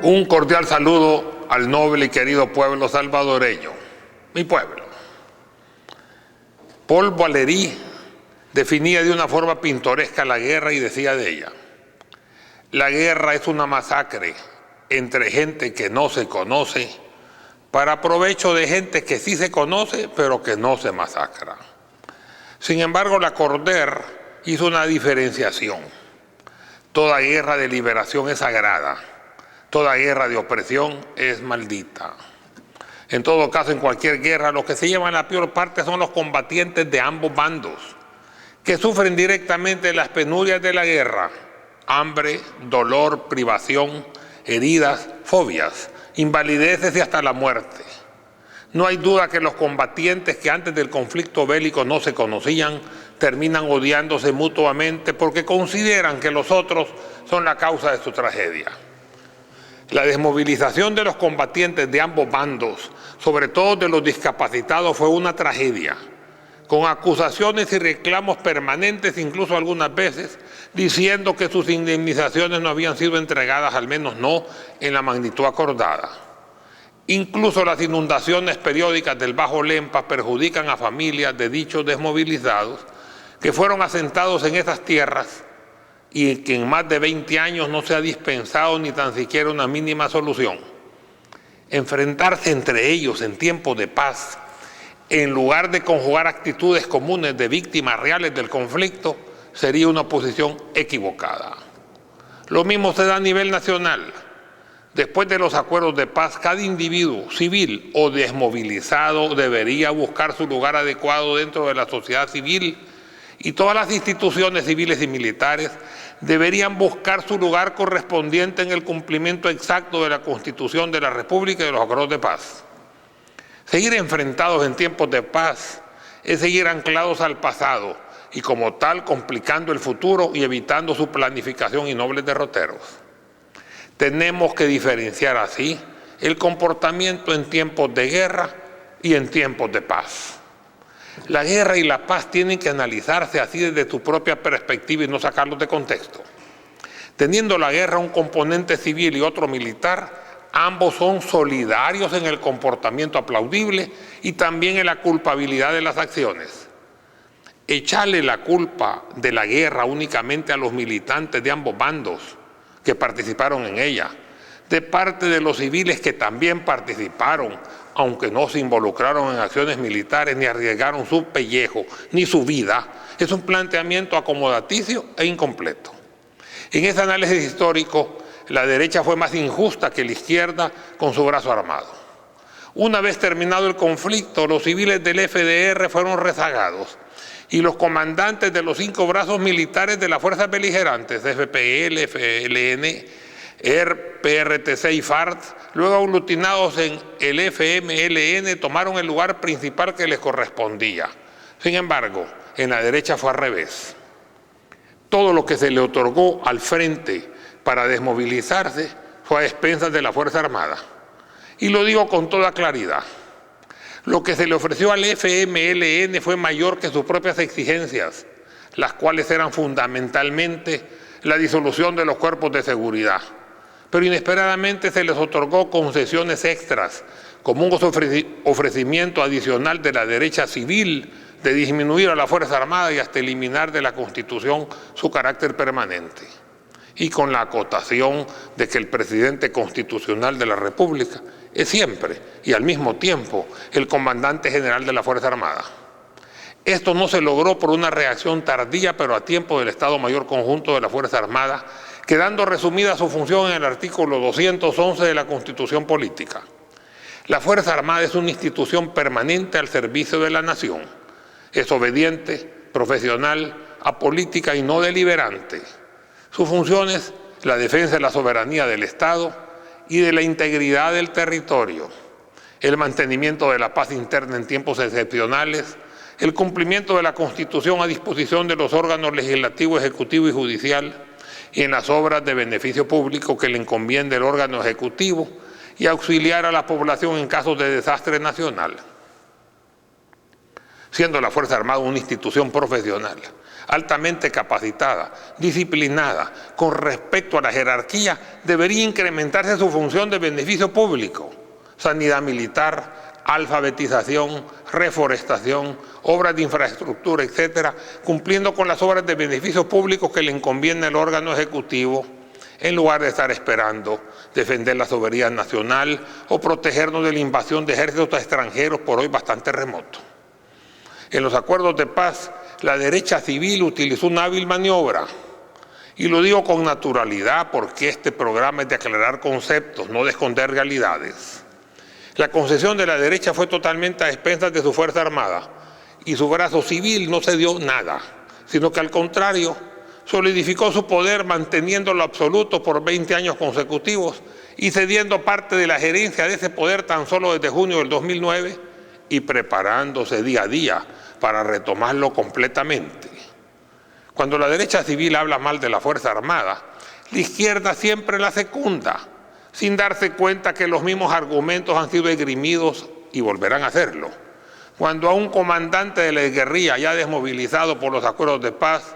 Un cordial saludo al noble y querido pueblo salvadoreño, mi pueblo. Paul Valéry definía de una forma pintoresca la guerra y decía de ella: la guerra es una masacre entre gente que no se conoce para provecho de gente que sí se conoce pero que no se masacra. Sin embargo, Lacordaire hizo una diferenciación. Toda guerra de liberación es sagrada. Toda guerra de opresión es maldita. En todo caso, en cualquier guerra, los que se llevan la peor parte son los combatientes de ambos bandos, que sufren directamente las penurias de la guerra: hambre, dolor, privación, heridas, fobias, invalideces y hasta la muerte. No hay duda que los combatientes que antes del conflicto bélico no se conocían, terminan odiándose mutuamente porque consideran que los otros son la causa de su tragedia. La desmovilización de los combatientes de ambos bandos, sobre todo de los discapacitados, fue una tragedia, con acusaciones y reclamos permanentes, incluso algunas veces, diciendo que sus indemnizaciones no habían sido entregadas, al menos no en la magnitud acordada. Incluso las inundaciones periódicas del Bajo Lempa perjudican a familias de dichos desmovilizados que fueron asentados en esas tierras y que en más de 20 años no se ha dispensado ni tan siquiera una mínima solución. Enfrentarse entre ellos en tiempos de paz, en lugar de conjugar actitudes comunes de víctimas reales del conflicto, sería una posición equivocada. Lo mismo se da a nivel nacional. Después de los acuerdos de paz, cada individuo civil o desmovilizado debería buscar su lugar adecuado dentro de la sociedad civil, y todas las instituciones civiles y militares deberían buscar su lugar correspondiente en el cumplimiento exacto de la Constitución de la República y de los acuerdos de paz. Seguir enfrentados en tiempos de paz es seguir anclados al pasado y como tal complicando el futuro y evitando su planificación y nobles derroteros. Tenemos que diferenciar así el comportamiento en tiempos de guerra y en tiempos de paz. La guerra y la paz tienen que analizarse así desde su propia perspectiva y no sacarlos de contexto. Teniendo la guerra un componente civil y otro militar, ambos son solidarios en el comportamiento aplaudible y también en la culpabilidad de las acciones. Echarle la culpa de la guerra únicamente a los militantes de ambos bandos que participaron en ella, de parte de los civiles que también participaron, aunque no se involucraron en acciones militares ni arriesgaron su pellejo ni su vida, es un planteamiento acomodaticio e incompleto. En ese análisis histórico, la derecha fue más injusta que la izquierda con su brazo armado. Una vez terminado el conflicto, los civiles del FDR fueron rezagados y los comandantes de los 5 brazos militares de las fuerzas beligerantes, FPL, FLN, ERP, PRTC y FARC, luego aglutinados en el FMLN, tomaron el lugar principal que les correspondía. Sin embargo, en la derecha fue al revés. Todo lo que se le otorgó al frente para desmovilizarse fue a expensas de la Fuerza Armada. Y lo digo con toda claridad. Lo que se le ofreció al FMLN fue mayor que sus propias exigencias, las cuales eran fundamentalmente la disolución de los cuerpos de seguridad. Pero inesperadamente se les otorgó concesiones extras, como un ofrecimiento adicional de la derecha civil de disminuir a la Fuerza Armada y hasta eliminar de la Constitución su carácter permanente. Y con la acotación de que el presidente constitucional de la República es siempre y al mismo tiempo el comandante general de la Fuerza Armada. Esto no se logró por una reacción tardía pero a tiempo del Estado Mayor Conjunto de la Fuerza Armada, quedando resumida su función en el artículo 211 de la Constitución Política. La Fuerza Armada es una institución permanente al servicio de la nación. Es obediente, profesional, apolítica y no deliberante. Sus funciones, la defensa de la soberanía del Estado y de la integridad del territorio, el mantenimiento de la paz interna en tiempos excepcionales, el cumplimiento de la Constitución a disposición de los órganos legislativo, ejecutivo y judicial, y en las obras de beneficio público que le encomienda el órgano ejecutivo y auxiliar a la población en casos de desastre nacional. Siendo la Fuerza Armada una institución profesional, altamente capacitada, disciplinada, con respecto a la jerarquía, debería incrementarse su función de beneficio público, sanidad militar, alfabetización, reforestación, obras de infraestructura, etcétera, cumpliendo con las obras de beneficio público que le encomienda el órgano ejecutivo, en lugar de estar esperando defender la soberanía nacional o protegernos de la invasión de ejércitos extranjeros por hoy bastante remotos. En los acuerdos de paz, la derecha civil utilizó una hábil maniobra, y lo digo con naturalidad porque este programa es de aclarar conceptos, no de esconder realidades. La concesión de la derecha fue totalmente a expensas de su Fuerza Armada, y su brazo civil no cedió nada, sino que al contrario, solidificó su poder manteniéndolo absoluto por 20 años consecutivos y cediendo parte de la gerencia de ese poder tan solo desde junio del 2009 y preparándose día a día para retomarlo completamente. Cuando la derecha civil habla mal de la Fuerza Armada, la izquierda siempre la secunda, sin darse cuenta que los mismos argumentos han sido esgrimidos y volverán a hacerlo. Cuando a un comandante de la guerrilla ya desmovilizado por los acuerdos de paz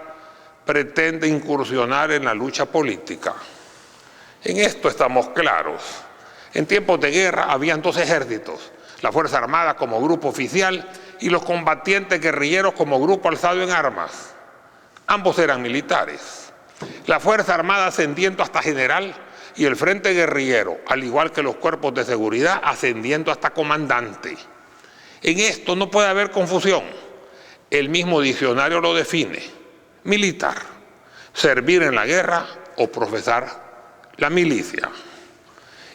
pretende incursionar en la lucha política. En esto estamos claros. En tiempos de guerra habían dos ejércitos, la Fuerza Armada como grupo oficial y los combatientes guerrilleros como grupo alzado en armas. Ambos eran militares. La Fuerza Armada ascendiendo hasta general y el Frente Guerrillero, al igual que los cuerpos de seguridad, ascendiendo hasta comandante. En esto no puede haber confusión. El mismo diccionario lo define: militar, servir en la guerra o profesar la milicia.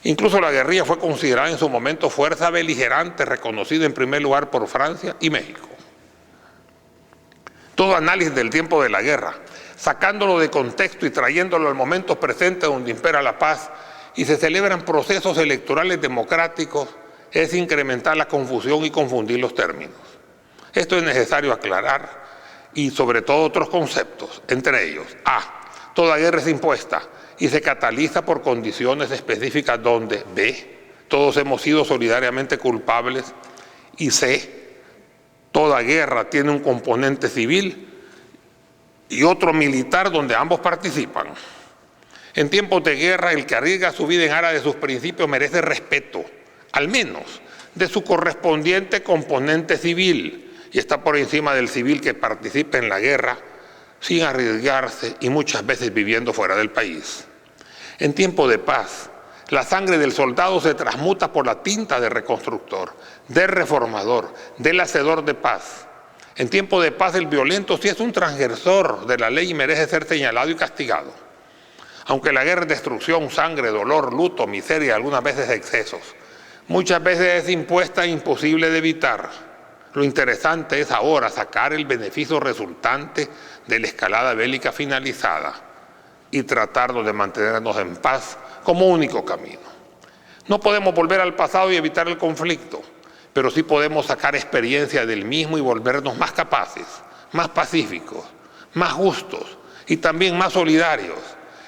Incluso la guerrilla fue considerada en su momento fuerza beligerante, reconocida en primer lugar por Francia y México. Todo análisis del tiempo de la guerra, sacándolo de contexto y trayéndolo al momento presente donde impera la paz y se celebran procesos electorales democráticos, es incrementar la confusión y confundir los términos. Esto es necesario aclarar y sobre todo otros conceptos, entre ellos: A, toda guerra es impuesta y se cataliza por condiciones específicas donde B, todos hemos sido solidariamente culpables, y C, toda guerra tiene un componente civil y otro militar donde ambos participan. En tiempos de guerra, el que arriesga su vida en aras de sus principios merece respeto, al menos de su correspondiente componente civil, y está por encima del civil que participa en la guerra sin arriesgarse y muchas veces viviendo fuera del país. En tiempo de paz, la sangre del soldado se transmuta por la tinta del reconstructor, del reformador, del hacedor de paz. En tiempo de paz, el violento sí es un transgresor de la ley y merece ser señalado y castigado. Aunque la guerra es destrucción, sangre, dolor, luto, miseria y algunas veces excesos, muchas veces es impuesta e imposible de evitar. Lo interesante es ahora sacar el beneficio resultante de la escalada bélica finalizada y tratarnos de mantenernos en paz como único camino. No podemos volver al pasado y evitar el conflicto, pero sí podemos sacar experiencia del mismo y volvernos más capaces, más pacíficos, más justos y también más solidarios,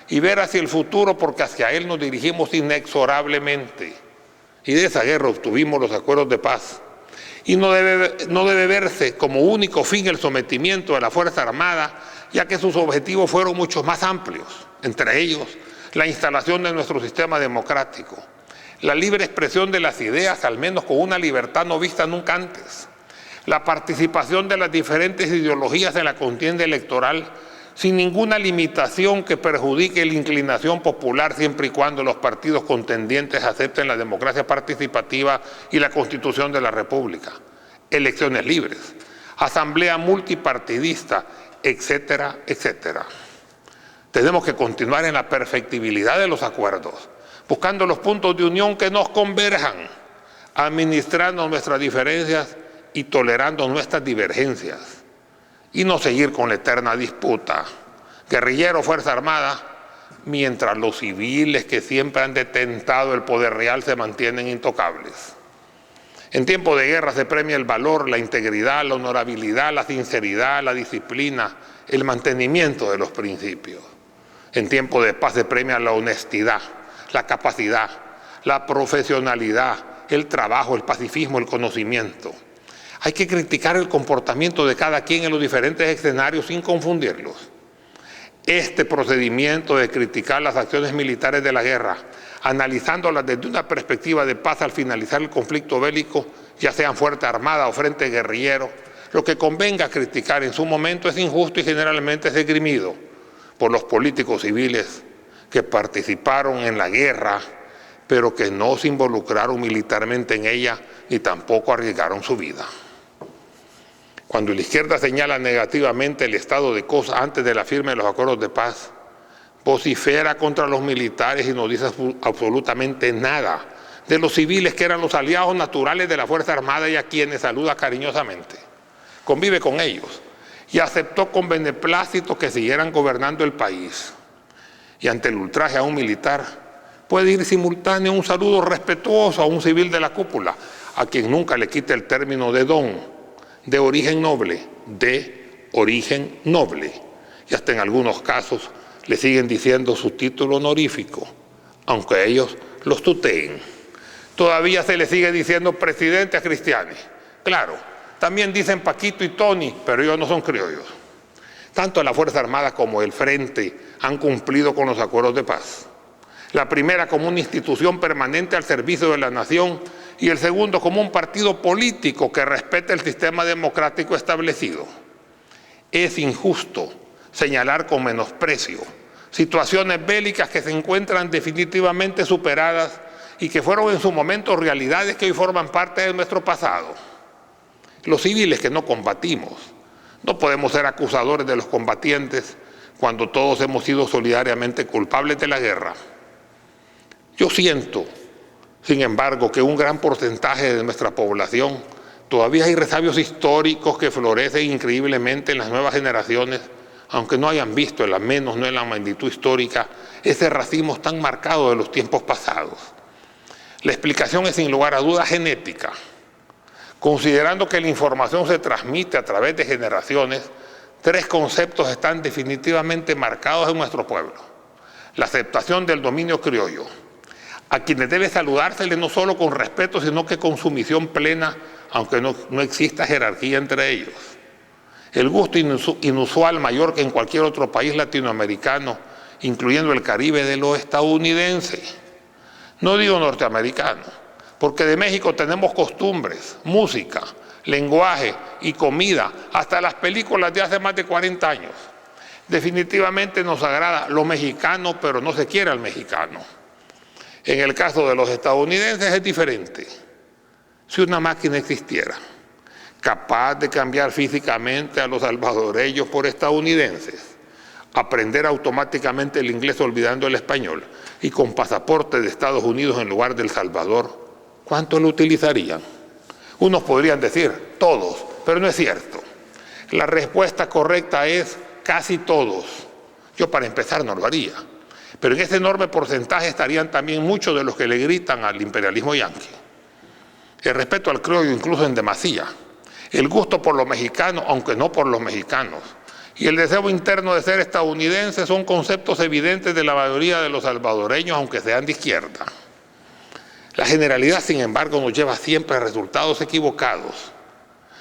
y ver hacia el futuro porque hacia él nos dirigimos inexorablemente. Y de esa guerra obtuvimos los acuerdos de paz. Y no debe verse como único fin el sometimiento de la Fuerza Armada, ya que sus objetivos fueron mucho más amplios, entre ellos la instalación de nuestro sistema democrático, la libre expresión de las ideas, al menos con una libertad no vista nunca antes, la participación de las diferentes ideologías en la contienda electoral sin ninguna limitación que perjudique la inclinación popular, siempre y cuando los partidos contendientes acepten la democracia participativa y la Constitución de la República, elecciones libres, asamblea multipartidista, etcétera, etcétera. Tenemos que continuar en la perfectibilidad de los acuerdos, buscando los puntos de unión que nos converjan, administrando nuestras diferencias y tolerando nuestras divergencias, y no seguir con la eterna disputa, guerrillero, Fuerza Armada, mientras los civiles que siempre han detentado el poder real se mantienen intocables. En tiempo de guerra se premia el valor, la integridad, la honorabilidad, la sinceridad, la disciplina, el mantenimiento de los principios. En tiempo de paz se premia la honestidad, la capacidad, la profesionalidad, el trabajo, el pacifismo, el conocimiento. Hay que criticar el comportamiento de cada quien en los diferentes escenarios sin confundirlos. Este procedimiento de criticar las acciones militares de la guerra, analizándolas desde una perspectiva de paz al finalizar el conflicto bélico, ya sean fuerza armada o frente guerrillero, lo que convenga criticar en su momento es injusto y generalmente es esgrimido por los políticos civiles que participaron en la guerra, pero que no se involucraron militarmente en ella ni tampoco arriesgaron su vida. Cuando la izquierda señala negativamente el estado de cosas antes de la firma de los acuerdos de paz, vocifera contra los militares y no dice absolutamente nada de los civiles que eran los aliados naturales de la Fuerza Armada y a quienes saluda cariñosamente. Convive con ellos y aceptó con beneplácito que siguieran gobernando el país. Y ante el ultraje a un militar, puede ir simultáneo un saludo respetuoso a un civil de la cúpula, a quien nunca le quite el término de don, de origen noble, y hasta en algunos casos le siguen diciendo su título honorífico, aunque ellos los tuteen. Todavía se le sigue diciendo presidente a Cristiani. Claro, también dicen Paquito y Tony, pero ellos no son criollos. Tanto la Fuerza Armada como el Frente han cumplido con los acuerdos de paz. La primera como una institución permanente al servicio de la nación y el segundo como un partido político que respete el sistema democrático establecido. Es injusto señalar con menosprecio situaciones bélicas que se encuentran definitivamente superadas y que fueron en su momento realidades que hoy forman parte de nuestro pasado. Los civiles que no combatimos no podemos ser acusadores de los combatientes cuando todos hemos sido solidariamente culpables de la guerra. Yo siento, sin embargo, que un gran porcentaje de nuestra población todavía hay resabios históricos que florecen increíblemente en las nuevas generaciones, aunque no hayan visto, al menos no en la magnitud histórica, ese racismo tan marcado de los tiempos pasados. La explicación es sin lugar a dudas genética. Considerando que la información se transmite a través de generaciones, tres conceptos están definitivamente marcados en nuestro pueblo. La aceptación del dominio criollo, a quienes debe saludársele no solo con respeto, sino que con sumisión plena, aunque no exista jerarquía entre ellos. El gusto inusual mayor que en cualquier otro país latinoamericano, incluyendo el Caribe, de lo estadounidense. No digo norteamericano, porque de México tenemos costumbres, música, lenguaje y comida, hasta las películas de hace más de 40 años. Definitivamente nos agrada lo mexicano, pero no se quiere al mexicano. En el caso de los estadounidenses es diferente. Si una máquina existiera, capaz de cambiar físicamente a los salvadoreños por estadounidenses, aprender automáticamente el inglés olvidando el español y con pasaporte de Estados Unidos en lugar del Salvador, ¿cuántos lo utilizarían? Unos podrían decir, todos, pero no es cierto. La respuesta correcta es casi todos. Yo para empezar no lo haría. Pero en ese enorme porcentaje estarían también muchos de los que le gritan al imperialismo yanqui. El respeto al criollo incluso en demasía. El gusto por lo mexicano, aunque no por los mexicanos. Y el deseo interno de ser estadounidense son conceptos evidentes de la mayoría de los salvadoreños, aunque sean de izquierda. La generalidad, sin embargo, nos lleva siempre a resultados equivocados.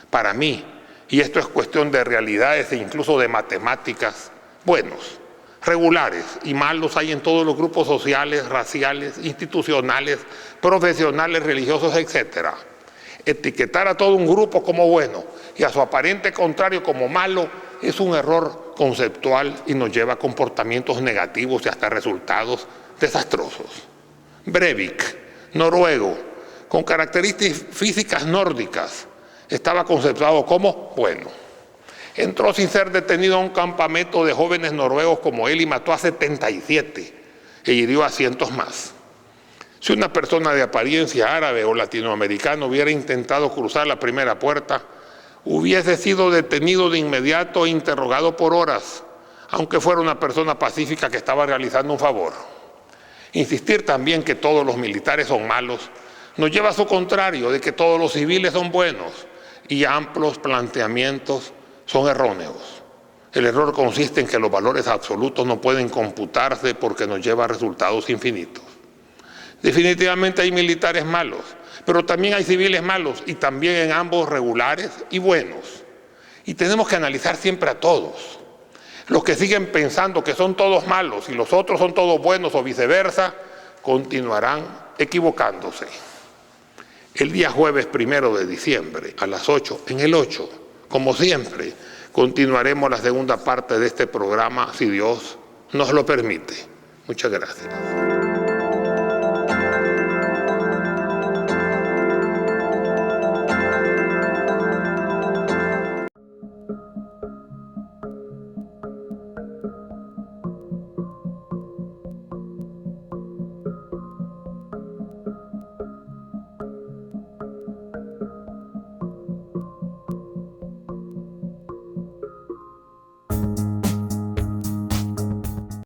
Para mí, y esto es cuestión de realidades e incluso de matemáticas, buenos, regulares y malos hay en todos los grupos sociales, raciales, institucionales, profesionales, religiosos, etc. Etiquetar a todo un grupo como bueno y a su aparente contrario como malo es un error conceptual y nos lleva a comportamientos negativos y hasta resultados desastrosos. Breivik, noruego, con características físicas nórdicas, estaba conceptuado como bueno. Entró sin ser detenido a un campamento de jóvenes noruegos como él y mató a 77 e hirió a cientos más. Si una persona de apariencia árabe o latinoamericana hubiera intentado cruzar la primera puerta, hubiese sido detenido de inmediato e interrogado por horas, aunque fuera una persona pacífica que estaba realizando un favor. Insistir también que todos los militares son malos nos lleva a su contrario, de que todos los civiles son buenos, y amplios planteamientos son erróneos. El error consiste en que los valores absolutos no pueden computarse porque nos lleva a resultados infinitos. Definitivamente hay militares malos, pero también hay civiles malos y también en ambos regulares y buenos. Y tenemos que analizar siempre a todos. Los que siguen pensando que son todos malos y los otros son todos buenos o viceversa, continuarán equivocándose. El día jueves 1 de diciembre a las 8, en el 8, como siempre, continuaremos la segunda parte de este programa, si Dios nos lo permite. Muchas gracias.